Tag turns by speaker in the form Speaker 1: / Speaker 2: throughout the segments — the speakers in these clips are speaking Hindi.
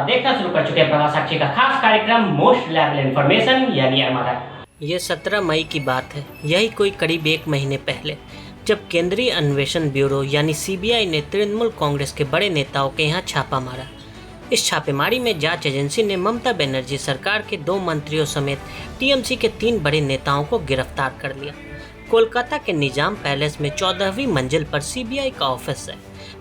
Speaker 1: देखना शुरू कर चुके हैं प्रवास साक्षी का खास कार्यक्रम मोस्ट लेवल इन्फॉर्मेशन यानी एमआरआई।
Speaker 2: ये 17 मई की बात है। यही कोई करीब एक महीने पहले जब केंद्रीय अन्वेषण ब्यूरो यानी सीबीआई ने तृणमूल कांग्रेस के बड़े नेताओं के यहाँ छापा मारा। इस छापेमारी में जांच एजेंसी ने ममता बनर्जी सरकार के 2 मंत्रियों समेत टीएमसी के 3 बड़े नेताओं को गिरफ्तार कर लिया। कोलकाता के निजाम पैलेस में 14वीं मंजिल पर सीबीआई का ऑफिस है।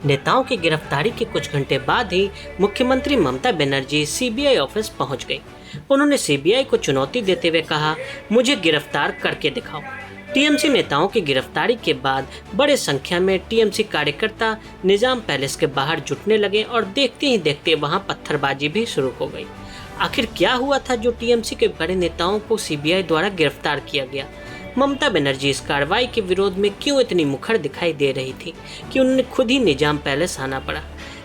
Speaker 2: नेताओं की गिरफ्तारी के कुछ घंटे बाद ही मुख्यमंत्री ममता बनर्जी सीबीआई ऑफिस पहुंच गई। उन्होंने सीबीआई को चुनौती देते हुए कहा, मुझे गिरफ्तार करके दिखाओ। टीएमसी नेताओं की गिरफ्तारी के बाद बड़े संख्या में टीएमसी कार्यकर्ता निजाम पैलेस के बाहर जुटने लगे और देखते ही देखते वहां पत्थरबाजी भी शुरू हो गई। आखिर क्या हुआ था जो टीएमसी के बड़े नेताओं को सीबीआई द्वारा गिरफ्तार किया गया? ममता बनर्जी इस कार्रवाई के विरोध में क्यों इतनी मुखर दिखाई दे रही थी कि उन्हें खुद ही निजाम पैलेस आना पड़ा?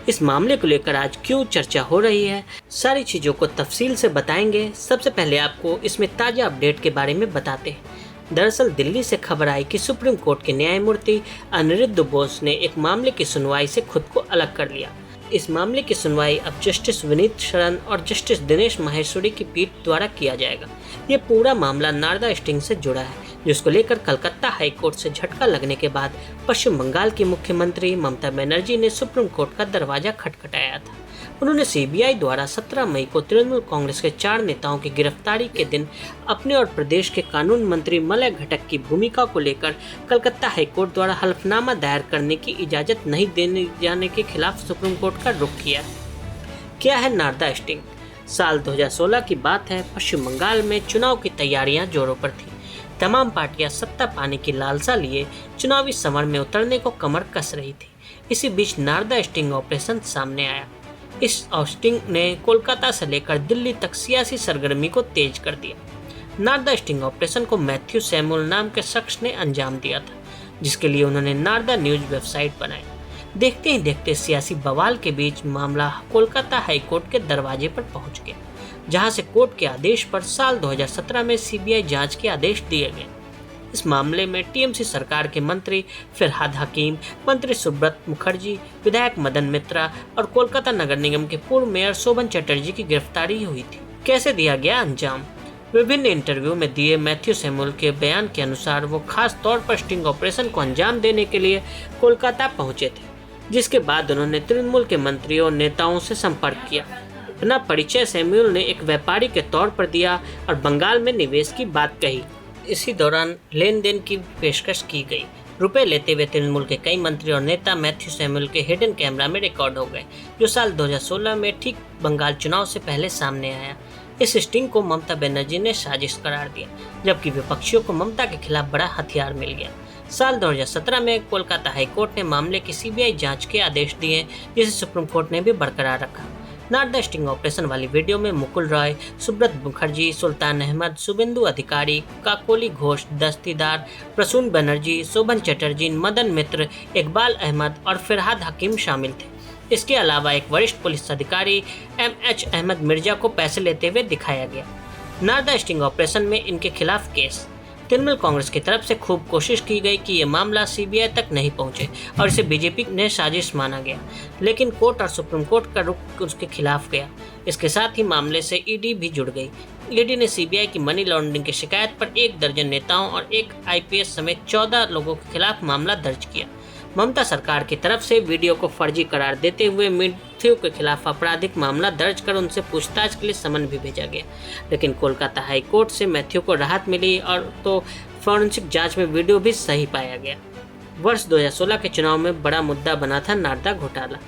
Speaker 2: इस मामले को लेकर आज क्यों चर्चा हो रही है, सारी चीज़ों को तफसील से बताएंगे। सबसे पहले आपको इसमें ताज़ा अपडेट के बारे में बताते हैं। दरअसल दिल्ली से खबर आई कि सुप्रीम कोर्ट के न्यायमूर्ति अनिरुद्ध बोस ने एक मामले की सुनवाई से खुद को अलग कर लिया। इस मामले की सुनवाई अब जस्टिस विनीत शरण और जस्टिस दिनेश माहेश्वरी की पीठ द्वारा किया जाएगा। ये पूरा मामला नारदा स्टिंग से जुड़ा है, जिसको लेकर कलकत्ता हाई कोर्ट से झटका लगने के बाद पश्चिम बंगाल की मुख्यमंत्री ममता बनर्जी ने सुप्रीम कोर्ट का दरवाजा खटखटाया था। उन्होंने सीबीआई द्वारा 17 मई को तृणमूल कांग्रेस के 4 नेताओं की गिरफ्तारी के दिन अपने और प्रदेश के कानून मंत्री मलय घटक की भूमिका को लेकर कलकत्ता हाईकोर्ट द्वारा हलफनामा दायर करने की इजाज़त नहीं देने जाने के खिलाफ सुप्रीम कोर्ट का रुख किया है। क्या है नारदा स्टिंग? साल 2016 की बात है। पश्चिम बंगाल में चुनाव की तैयारियां जोरों पर थी। तमाम पार्टियां सत्ता पाने की लालसा लिए चुनावी समर में उतरने को कमर कस रही थी। इसी बीच नारदा स्टिंग ऑपरेशन सामने आया। इस स्टिंग ने कोलकाता से लेकर दिल्ली तक सियासी सरगर्मी को तेज कर दिया। नारदा स्टिंग ऑपरेशन को मैथ्यू सैमुअल नाम के शख्स ने अंजाम दिया था, जिसके लिए उन्होंने नारदा न्यूज वेबसाइट बनाई। देखते ही देखते सियासी बवाल के बीच मामला कोलकाता हाईकोर्ट के दरवाजे पर पहुंच गया, जहां से कोर्ट के आदेश पर साल 2017 में सीबीआई जांच के आदेश दिए गए। इस मामले में टीएमसी सरकार के मंत्री फिरहाद हकीम, मंत्री सुब्रत मुखर्जी, विधायक मदन मित्रा और कोलकाता नगर निगम के पूर्व मेयर शोभन चटर्जी की गिरफ्तारी हुई थी। कैसे दिया गया अंजाम? विभिन्न इंटरव्यू में दिए मैथ्यू सैमुअल के बयान के अनुसार वो खास तौर पर स्टिंग ऑपरेशन को अंजाम देने के लिए कोलकाता पहुंचे थे, जिसके बाद उन्होंने तृणमूल के मंत्रियों और नेताओं से संपर्क किया। अपना परिचय सैमुअल ने एक व्यापारी के तौर पर दिया और बंगाल में निवेश की बात कही। इसी दौरान लेन देन की पेशकश की गई। रुपए लेते हुए तृणमूल के कई मंत्री और नेता मैथ्यू सैमुअल के हिडन कैमरा में रिकॉर्ड हो गए, जो साल 2016 में ठीक बंगाल चुनाव से पहले सामने आया। इस स्टिंग को ममता बनर्जी ने साजिश करार दिया, जबकि विपक्षियों को ममता के खिलाफ बड़ा हथियार मिल गया। साल 2017 में कोलकाता हाईकोर्ट ने मामले की सीबीआई जांच के आदेश दिए, जिसे सुप्रीम कोर्ट ने भी बरकरार रखा। नारदा स्टिंग ऑपरेशन वाली वीडियो में मुकुल रॉय, सुब्रत मुखर्जी, सुल्तान अहमद, शुभेंदु अधिकारी, काकोली घोष, दस्तीदार, प्रसून बनर्जी, शोभन चटर्जी, मदन मित्र, इकबाल अहमद और फिरहाद हकीम शामिल थे। इसके अलावा एक वरिष्ठ पुलिस अधिकारी एमएच अहमद मिर्जा को पैसे लेते हुए दिखाया गया। नारदा स्टिंग ऑपरेशन में इनके खिलाफ केस। तृणमूल कांग्रेस की तरफ से खूब कोशिश की गई कि ये मामला सीबीआई तक नहीं पहुंचे और इसे बीजेपी ने साजिश माना गया, लेकिन कोर्ट और सुप्रीम कोर्ट का रुख उसके खिलाफ गया। इसके साथ ही मामले से ईडी भी जुड़ गई। ईडी ने सीबीआई की मनी लॉन्ड्रिंग की शिकायत पर 1 दर्जन नेताओं और 1 आईपीएस समेत 14 लोगों के खिलाफ मामला दर्ज किया। ममता सरकार की तरफ से वीडियो को फर्जी करार देते हुए मैथ्यू के खिलाफ आपराधिक मामला दर्ज कर उनसे पूछताछ के लिए समन भी भेजा गया, लेकिन कोलकाता हाई कोर्ट से मैथ्यू को राहत मिली और तो फॉरेंसिक जांच में वीडियो भी सही पाया गया। वर्ष 2016 के चुनाव में बड़ा मुद्दा बना था नारदा घोटाला।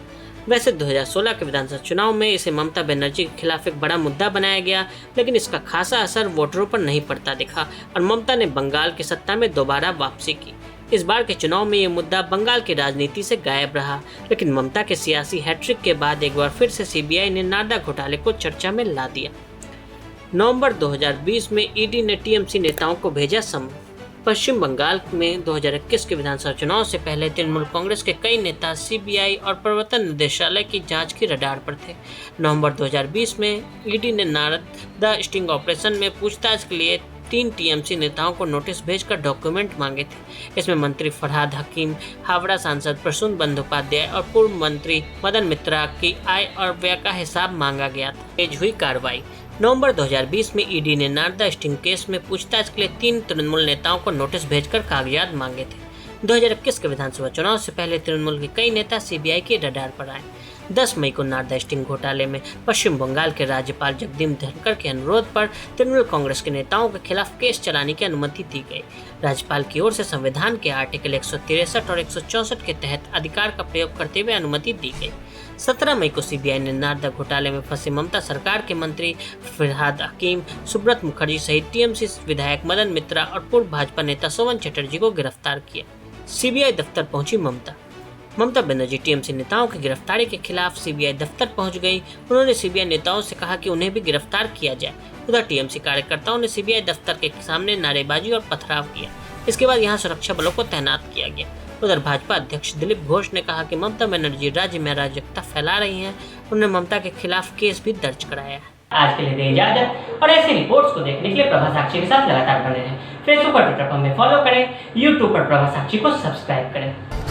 Speaker 2: वैसे 2016 के विधानसभा चुनाव में इसे ममता बनर्जी के खिलाफ एक बड़ा मुद्दा बनाया गया, लेकिन इसका खासा असर वोटरों पर नहीं पड़ता दिखा और ममता ने बंगाल की सत्ता में दोबारा वापसी की। इस बार के चुनाव में ये मुद्दा बंगाल की राजनीति से गायब रहा, लेकिन ममता के सियासी हैट्रिक के बाद एक बार फिर से सीबीआई ने नारदा घोटाले को चर्चा में ला दिया। नवंबर 2020 में ईडी ने टीएमसी नेताओं को भेजा समन। पश्चिम बंगाल में 2021 के विधानसभा चुनाव से पहले तृणमूल कांग्रेस के कई नेता सीबीआई और प्रवर्तन निदेशालय की जांच की रडार पर थे। नवंबर 2020 में ईडी ने नारदा स्टिंग ऑपरेशन में पूछताछ के लिए 3 टीएमसी नेताओं को नोटिस भेजकर डॉक्यूमेंट मांगे थे। इसमें मंत्री फरहाद हकीम, हावड़ा सांसद प्रसून बंदोपाध्याय और पूर्व मंत्री मदन मित्रा की आय और व्यय का हिसाब मांगा गया था। तेज हुई कार्रवाई। नवंबर 2020 में ईडी ने नारदा स्टिंग केस में पूछताछ के लिए 3 तृणमूल नेताओं को नोटिस भेजकर कागजात मांगे थे। 2021 के विधानसभा चुनाव से पहले तृणमूल के कई नेता सीबीआई के रडार पर आए। 10 मई को नारदा स्टिंग घोटाले में पश्चिम बंगाल के राज्यपाल जगदीप धनखड़ के अनुरोध पर तृणमूल कांग्रेस के नेताओं के खिलाफ केस चलाने की अनुमति दी गई। राज्यपाल की ओर से संविधान के आर्टिकल 163 और 164 के तहत अधिकार का प्रयोग करते हुए अनुमति दी गई। 17 मई को सीबीआई ने नारदा घोटाले में फंसे ममता सरकार के मंत्री फरहाद हकीम, सुब्रत मुखर्जी सहित टीएमसी विधायक मदन मित्रा और पूर्व भाजपा नेता सोवन चटर्जी को गिरफ्तार किया। सीबीआई दफ्तर पहुंची ममता बनर्जी टीएमसी नेताओं की गिरफ्तारी के खिलाफ सीबीआई दफ्तर पहुंच गई। उन्होंने सीबीआई नेताओं से कहा कि उन्हें भी गिरफ्तार किया जाए। उधर टीएमसी कार्यकर्ताओं ने सीबीआई दफ्तर के सामने नारेबाजी और पथराव किया। इसके बाद यहां सुरक्षा बलों को तैनात किया गया। उधर भाजपा अध्यक्ष दिलीप घोष ने कहा कि ममता बनर्जी राज्य में अराजकता फैला रही हैं। उन्होंने ममता के खिलाफ केस भी दर्ज कराया है।
Speaker 1: आज के लिए दें इजाजत और ऐसी रिपोर्ट्स को देखने के लिए प्रभा साक्षी के साथ लगातार बने रहें। फेसबुक और ट्विटर पर हमें फॉलो करें, यूट्यूब पर प्रभा साक्षी को सब्सक्राइब करें।